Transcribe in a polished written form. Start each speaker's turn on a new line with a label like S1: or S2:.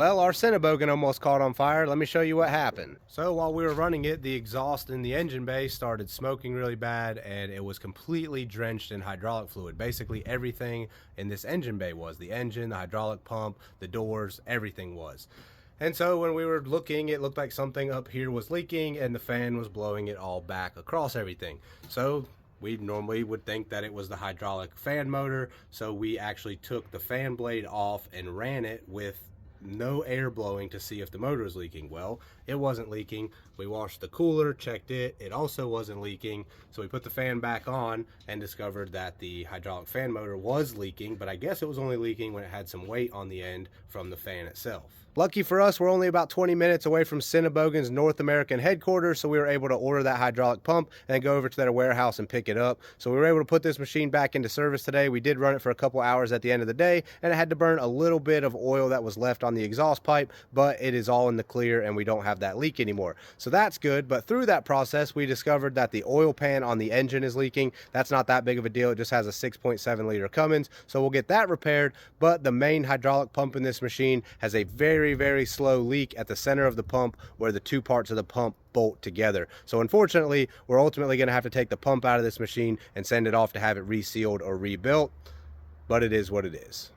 S1: Well, our Cinnabogin almost caught on fire. Let me show you what happened. So while we were running it, the exhaust in the engine bay started smoking really bad and it was completely drenched in hydraulic fluid. Basically everything in this engine bay was. The engine, the hydraulic pump, the doors, everything was. And so when we were looking, it looked like something up here was leaking and the fan was blowing it all back across everything. So we normally would think that it was the hydraulic fan motor, so we actually took the fan blade off and ran it with no air blowing to see if the motor was leaking. Well, it wasn't leaking. We washed the cooler, checked it, it also wasn't leaking. So we put the fan back on and discovered that the hydraulic fan motor was leaking, but I guess it was only leaking when it had some weight on the end from the fan itself. Lucky for us, we're only about 20 minutes away from Cinnabogin's North American headquarters, so we were able to order that hydraulic pump and go over to their warehouse and pick it up. So we were able to put this machine back into service today. We did run it for a couple hours at the end of the day, and it had to burn a little bit of oil that was left on the exhaust pipe, but it is all in the clear and we don't have that leak anymore. So that's good, but through that process, we discovered that the oil pan on the engine is leaking. That's not that big of a deal. It just has a 6.7 liter Cummins, so we'll get that repaired, but the main hydraulic pump in this machine has a very slow leak at the center of the pump where the two parts of the pump bolt together. So unfortunately, we're ultimately going to have to take the pump out of this machine and send it off to have it resealed or rebuilt, but it is what it is.